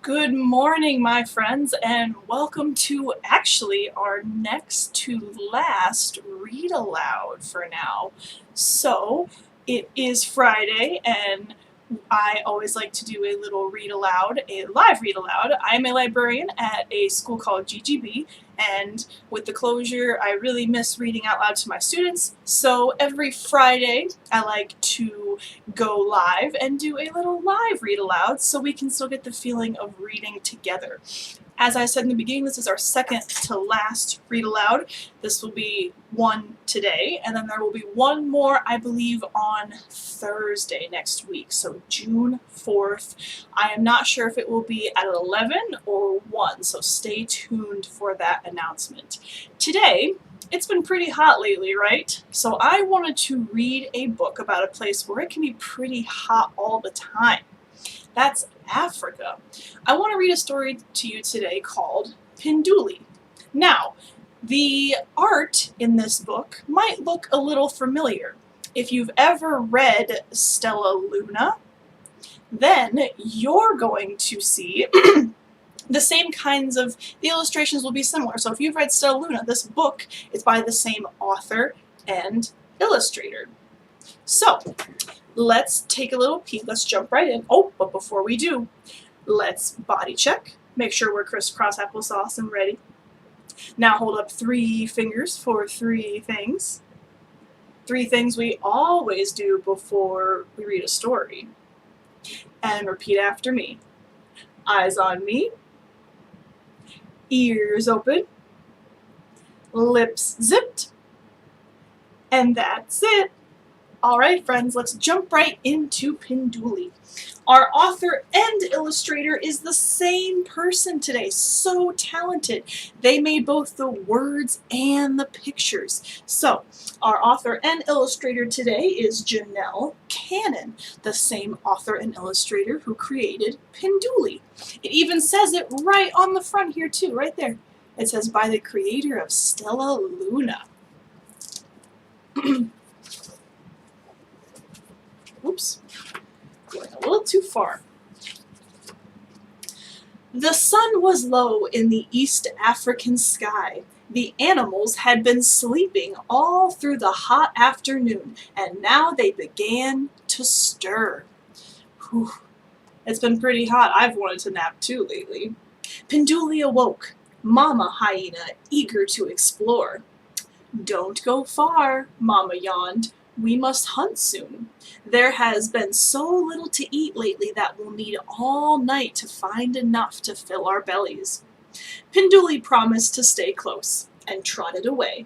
Good morning, my friends, and welcome to actually our next to last read aloud for now. So, it is Friday, and I always like to do a little read aloud, a live read aloud. I'm a librarian at a school called GGB, and with the closure, I really miss reading out loud to my students. So every Friday, I like to go live and do a little live read aloud so we can still get the feeling of reading together. As I said in the beginning, this is our second to last read aloud. This will be one today, and then there will be one more, I believe, on Thursday next week, so June 4th. I am not sure if it will be at 11 or 1, so stay tuned for that announcement. Today, it's been pretty hot lately, right? So I wanted to read a book about a place where it can be pretty hot all the time. That's Africa. I want to read a story to you today called Pinduli. Now, the art in this book might look a little familiar. If you've ever read Stella Luna, then you're going to see the same kinds of, the illustrations will be similar. So if you've read Stella Luna, this book is by the same author and illustrator. So, let's take a little peek. Let's jump right in. Oh, but before we do, let's body check. Make sure we're crisscross applesauce and ready. Now hold up 3 fingers for 3 things. 3 things we always do before we read a story. And repeat after me. Eyes on me. Ears open. Lips zipped. And that's it. Alright friends, let's jump right into Pinduli. Our author and illustrator is the same person today, so talented. They made both the words and the pictures. So, our author and illustrator today is Janell Cannon, the same author and illustrator who created Pinduli. It even says it right on the front here too, right there. It says, by the creator of Stella Luna. Oops, going a little too far. The sun was low in the East African sky. The animals had been sleeping all through the hot afternoon, and now they began to stir. Whew. It's been pretty hot. I've wanted to nap too lately. Pinduli awoke, Mama Hyena eager to explore. Don't go far, Mama yawned. We must hunt soon. There has been so little to eat lately that we'll need all night to find enough to fill our bellies. Pinduli promised to stay close and trotted away.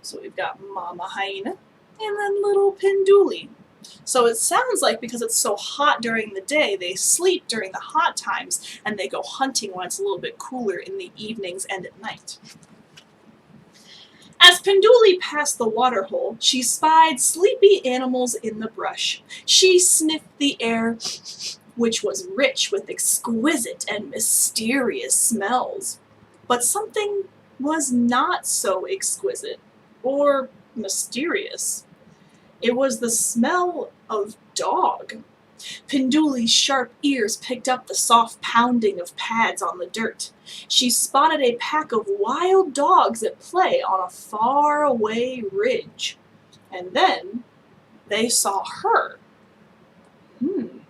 So we've got Mama Hyena and then little Pinduli. So it sounds like because it's so hot during the day, they sleep during the hot times and they go hunting when it's a little bit cooler in the evenings and at night. As Pinduli passed the waterhole, she spied sleepy animals in the brush. She sniffed the air, which was rich with exquisite and mysterious smells. But something was not so exquisite or mysterious. It was the smell of dog. Pinduli's sharp ears picked up the soft pounding of pads on the dirt. She spotted a pack of wild dogs at play on a far-away ridge. And then they saw her. You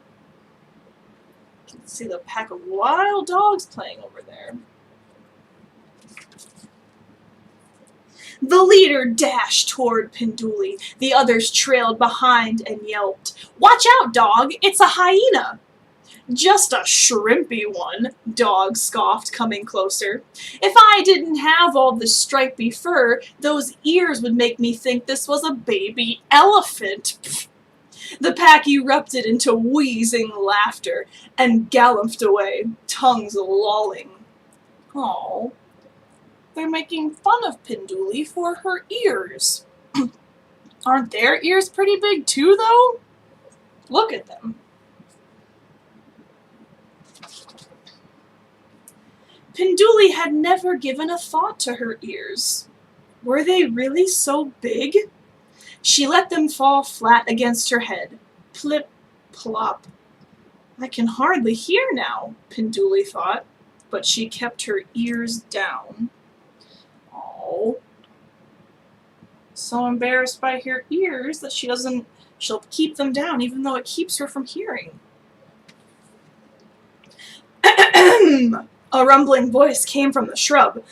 can see the pack of wild dogs playing over there. The leader dashed toward Pinduli. The others trailed behind and yelped, "Watch out, dog! It's a hyena!" "Just a shrimpy one," Dog scoffed, coming closer. "If I didn't have all this stripy fur, those ears would make me think this was a baby elephant." The pack erupted into wheezing laughter and galloped away, tongues lolling. Oh. They're making fun of Pinduli for her ears. Aren't their ears pretty big too, though? Look at them. Pinduli had never given a thought to her ears. Were they really so big? She let them fall flat against her head. Plip, plop. I can hardly hear now, Pinduli thought, but she kept her ears down. Oh, so embarrassed by her ears that she'll keep them down even though it keeps her from hearing. A rumbling voice came from the shrub.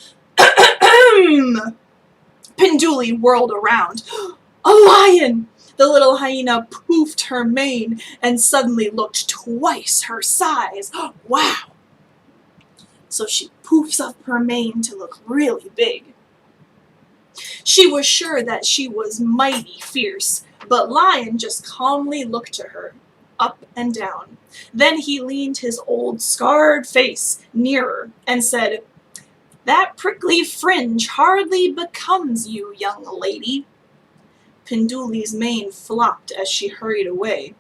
Pinduli whirled around. A lion! The little hyena poofed her mane and suddenly looked twice her size. Wow! So she poofs up her mane to look really big. She was sure that she was mighty fierce, but Lion just calmly looked to her, up and down. Then he leaned his old scarred face nearer and said, "That prickly fringe hardly becomes you, young lady." Pinduli's mane flopped as she hurried away.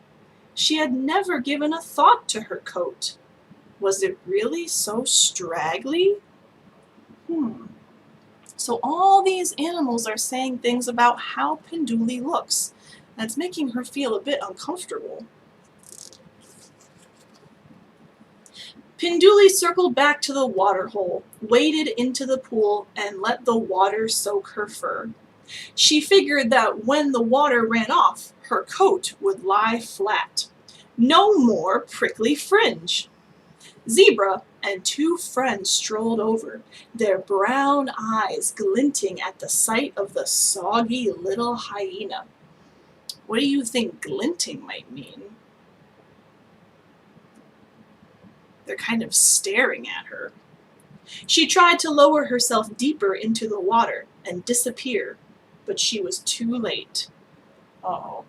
She had never given a thought to her coat. Was it really so straggly? So all these animals are saying things about how Pinduli looks. That's making her feel a bit uncomfortable. Pinduli circled back to the water hole, waded into the pool, and let the water soak her fur. She figured that when the water ran off, her coat would lie flat. No more prickly fringe. Zebra and two friends strolled over, their brown eyes glinting at the sight of the soggy little hyena. What do you think glinting might mean? They're kind of staring at her. She tried to lower herself deeper into the water and disappear, but she was too late. Uh-oh.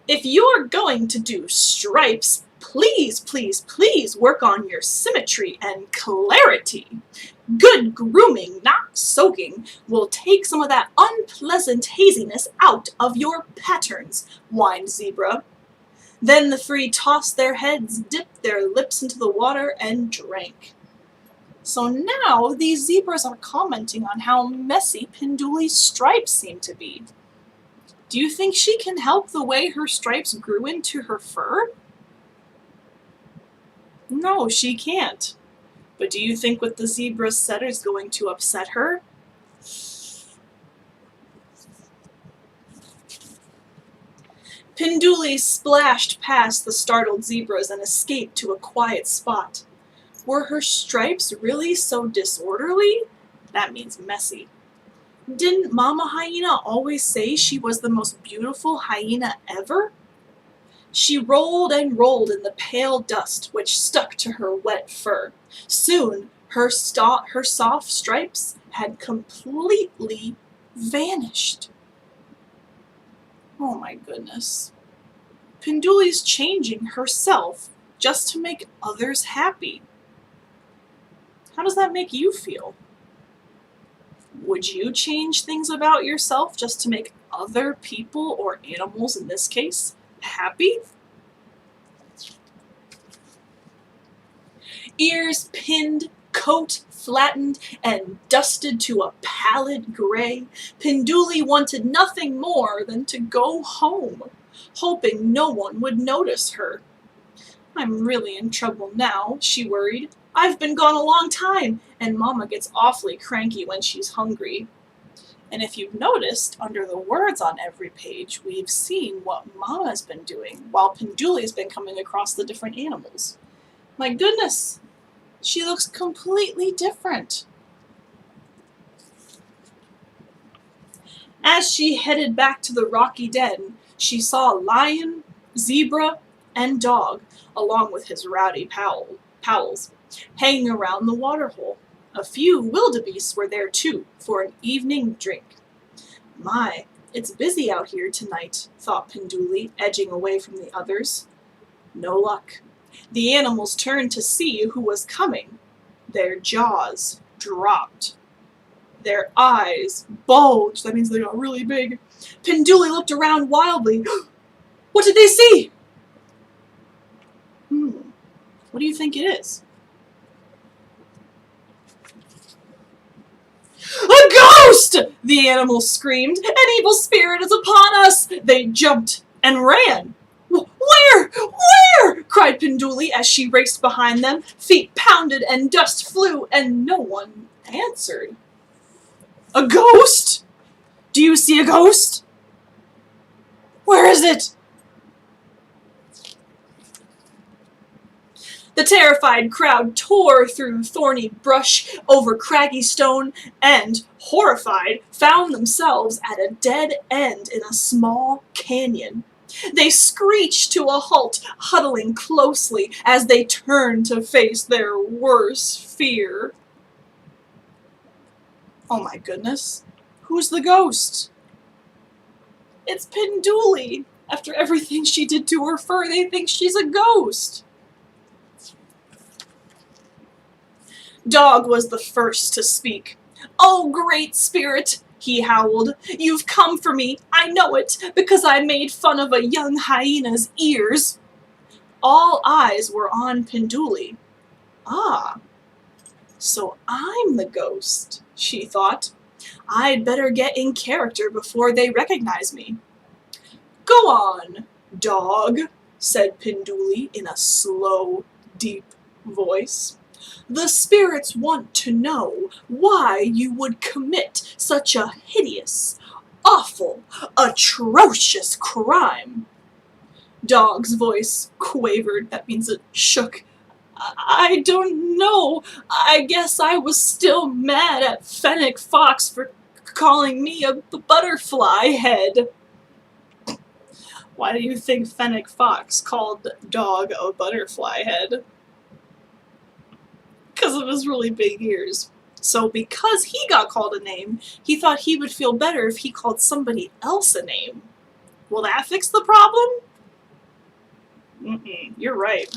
If you're going to do stripes, please, please, please work on your symmetry and clarity. Good grooming, not soaking, will take some of that unpleasant haziness out of your patterns, whined Zebra. Then the three tossed their heads, dipped their lips into the water, and drank. So now these zebras are commenting on how messy Pinduli's stripes seem to be. Do you think she can help the way her stripes grew into her fur? No, she can't. But do you think what the zebra said is going to upset her? Pinduli splashed past the startled zebras and escaped to a quiet spot. Were her stripes really so disorderly? That means messy. Didn't Mama Hyena always say she was the most beautiful hyena ever? She rolled and rolled in the pale dust which stuck to her wet fur. Soon her soft stripes had completely vanished. Oh my goodness. Pinduli's changing herself just to make others happy. How does that make you feel? Would you change things about yourself just to make other people, or animals in this case, happy? Ears pinned, coat flattened, and dusted to a pallid gray, Pinduli wanted nothing more than to go home, hoping no one would notice her. I'm really in trouble now, she worried. I've been gone a long time, and Mama gets awfully cranky when she's hungry. And if you've noticed, under the words on every page, we've seen what Mama's been doing while Pinduli's been coming across the different animals. My goodness, she looks completely different. As she headed back to the rocky den, she saw lion, zebra, and dog, along with his rowdy pals, hanging around the water hole. A few wildebeests were there too, for an evening drink. My, it's busy out here tonight, thought Pinduli, edging away from the others. No luck. The animals turned to see who was coming. Their jaws dropped. Their eyes bulged. That means they got really big. Pinduli looked around wildly. What did they see? What do you think it is? "A ghost!" the animals screamed. "An evil spirit is upon us!" They jumped and ran. "Where? Where?" cried Pinduli as she raced behind them. Feet pounded and dust flew, and no one answered. "A ghost? Do you see a ghost? Where is it?" The terrified crowd tore through thorny brush, over craggy stone, and, horrified, found themselves at a dead end in a small canyon. They screeched to a halt, huddling closely as they turned to face their worst fear. Oh my goodness, who's the ghost? It's Pinduli. After everything she did to her fur, they think she's a ghost. Dog was the first to speak. "Oh, great spirit," he howled, "you've come for me, I know it, because I made fun of a young hyena's ears." All eyes were on Pinduli. "Ah, so I'm the ghost," she thought. "I'd better get in character before they recognize me." "Go on, dog," said Pinduli in a slow, deep voice. "The spirits want to know why you would commit such a hideous, awful, atrocious crime." Dog's voice quavered. That means it shook. "I don't know. I guess I was still mad at Fennec Fox for calling me a butterfly head." Why do you think Fennec Fox called Dog a butterfly head? Because of his really big ears. So because he got called a name, he thought he would feel better if he called somebody else a name. Will that fix the problem? You're right.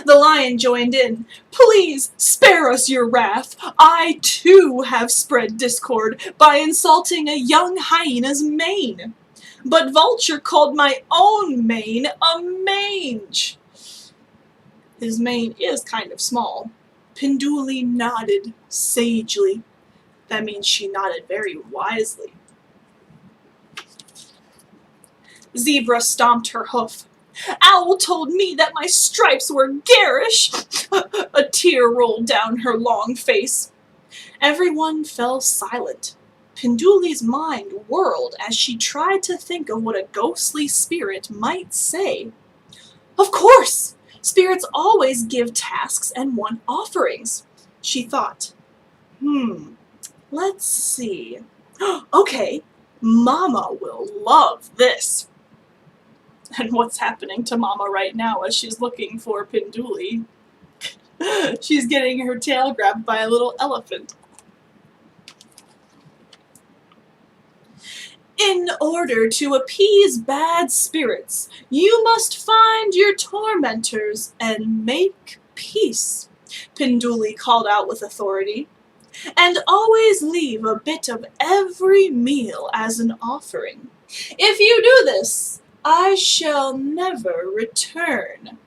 The lion joined in. "Please spare us your wrath. I too have spread discord by insulting a young hyena's mane. But Vulture called my own mane a mange." His mane is kind of small. Pinduli nodded sagely. That means she nodded very wisely. Zebra stomped her hoof. "Owl told me that my stripes were garish." A tear rolled down her long face. Everyone fell silent. Pinduli's mind whirled as she tried to think of what a ghostly spirit might say. Of course! Spirits always give tasks and want offerings, she thought. Let's see. Okay, Mama will love this. And what's happening to Mama right now as she's looking for Pinduli? She's getting her tail grabbed by a little elephant. "In order to appease bad spirits, you must find your tormentors and make peace," Pinduli called out with authority. "And always leave a bit of every meal as an offering. If you do this, I shall never return."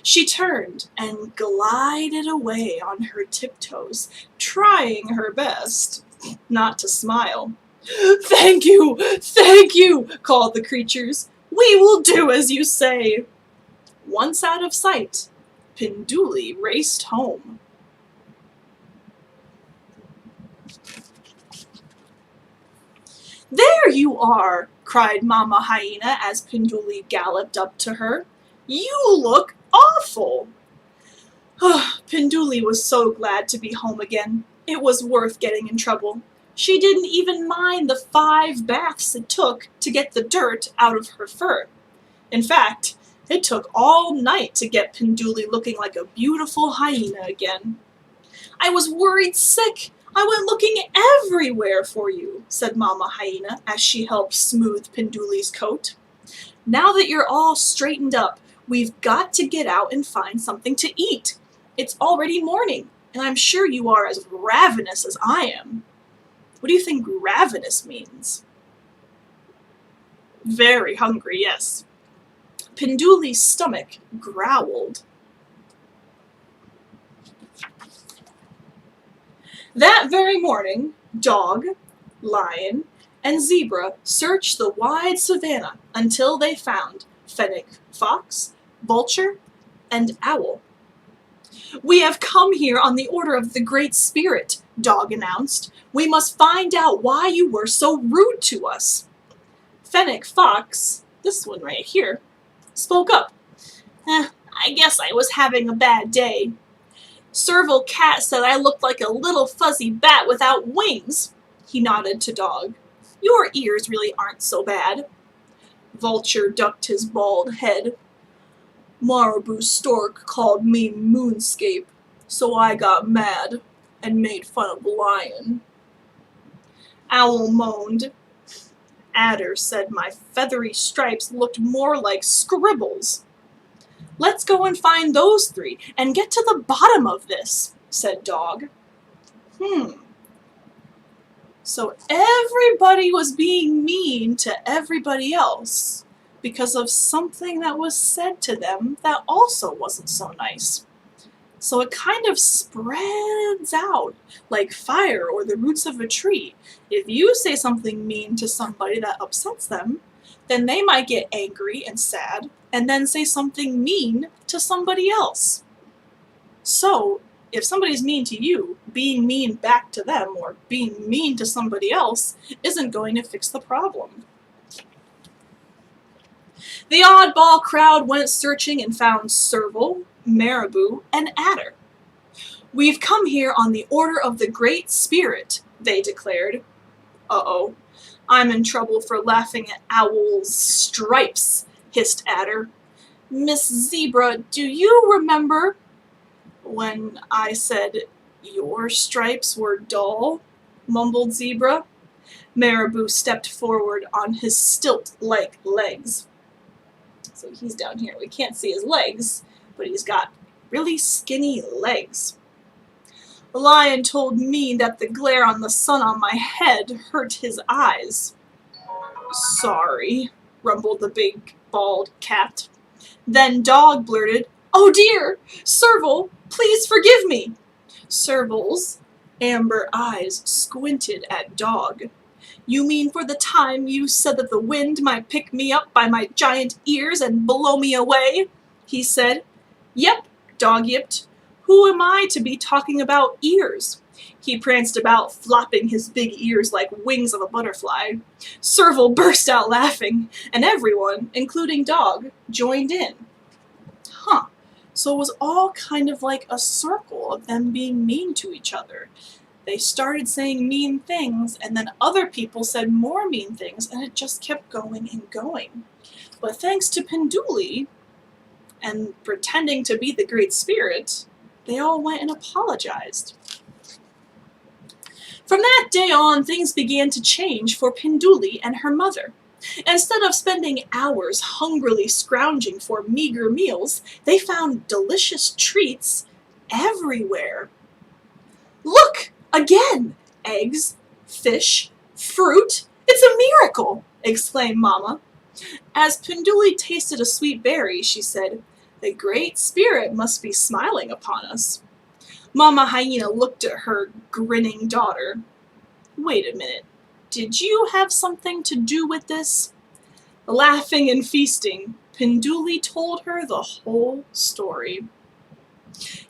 She turned and glided away on her tiptoes, trying her best not to smile. "Thank you, called the creatures. "We will do as you say." Once out of sight, Pinduli raced home. "There you are," cried Mama Hyena as Pinduli galloped up to her. "You look awful." Pinduli was so glad to be home again. It was worth getting in trouble. She didn't even mind the 5 baths it took to get the dirt out of her fur. In fact, it took all night to get Pinduli looking like a beautiful hyena again. "I was worried sick. I went looking everywhere for you," said Mama Hyena as she helped smooth Pinduli's coat. "Now that you're all straightened up, we've got to get out and find something to eat. It's already morning, and I'm sure you are as ravenous as I am." What do you think ravenous means? Very hungry, yes. Pinduli's stomach growled. That very morning, dog, lion, and zebra searched the wide savannah until they found fennec fox, vulture, and owl. "We have come here on the order of the Great Spirit," Dog announced. "We must find out why you were so rude to us." Fennec Fox, this one right here, spoke up. I guess I was having a bad day. Serval Cat said I looked like a little fuzzy bat without wings." He nodded to Dog. "Your ears really aren't so bad." Vulture ducked his bald head. "Marabou Stork called me Moonscape, so I got mad and made fun of Lion." Owl moaned. Adder said my feathery stripes looked more like scribbles. "Let's go and find those three and get to the bottom of this," said Dog. So everybody was being mean to everybody else because of something that was said to them that also wasn't so nice. So it kind of spreads out like fire or the roots of a tree. If you say something mean to somebody that upsets them, then they might get angry and sad and then say something mean to somebody else. So if somebody's mean to you, being mean back to them or being mean to somebody else isn't going to fix the problem. The oddball crowd went searching and found Serval, Marabou, and Adder. "We've come here on the order of the Great Spirit," they declared. "Uh-oh, I'm in trouble for laughing at Owl's stripes," hissed Adder. "Miss Zebra, do you remember when I said your stripes were dull?" mumbled Zebra. Marabou stepped forward on his stilt-like legs. So he's down here. We can't see his legs, but he's got really skinny legs. "The lion told me that the glare on the sun on my head hurt his eyes." "Sorry," rumbled the big bald cat. Then Dog blurted, "Oh dear, Serval, please forgive me." Serval's amber eyes squinted at Dog. "You mean for the time you said that the wind might pick me up by my giant ears and blow me away?" he said. "Yep," Dog yipped. "Who am I to be talking about ears?" He pranced about, flopping his big ears like wings of a butterfly. Serval burst out laughing, and everyone, including Dog, joined in. So it was all kind of like a circle of them being mean to each other. They started saying mean things, and then other people said more mean things, and it just kept going and going. But thanks to Pinduli and pretending to be the Great Spirit, they all went and apologized. From that day on, things began to change for Pinduli and her mother. Instead of spending hours hungrily scrounging for meager meals, they found delicious treats everywhere. "Look! Again! Eggs, fish, fruit! It's a miracle!" exclaimed Mama. As Pinduli tasted a sweet berry, she said, "The Great Spirit must be smiling upon us." Mama Hyena looked at her grinning daughter. "Wait a minute. Did you have something to do with this?" Laughing and feasting, Pinduli told her the whole story.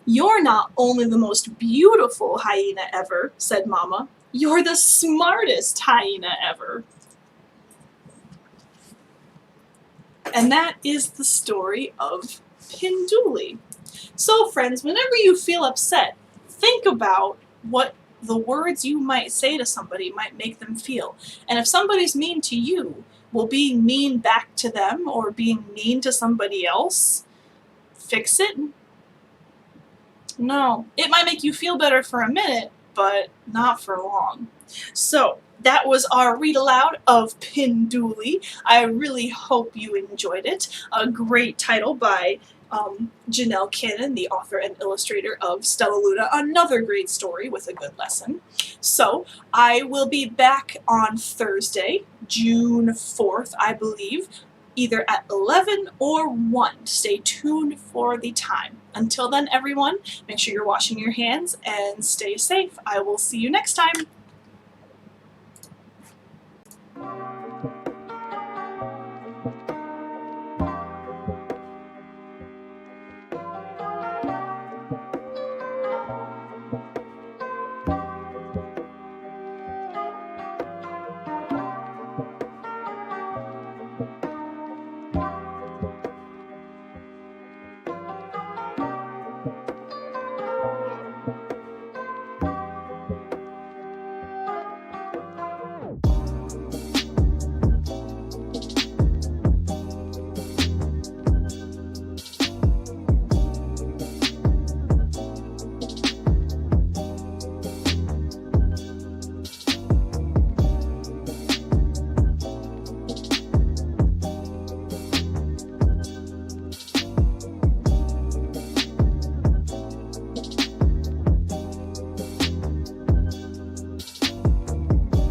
"You're not only the most beautiful hyena ever," said Mama. "You're the smartest hyena ever." And that is the story of Pinduli. So friends, whenever you feel upset, think about what the words you might say to somebody might make them feel. And if somebody's mean to you, will being mean back to them or being mean to somebody else fix it? No. It might make you feel better for a minute, but not for long. So that was our read aloud of Pinduli. I really hope you enjoyed it. A great title by Janell Cannon, the author and illustrator of Stella Luna, another great story with a good lesson. So I will be back on Thursday, June 4th, I believe, either at 11 or 1. Stay tuned for the time. Until then, everyone, make sure you're washing your hands and stay safe. I will see you next time.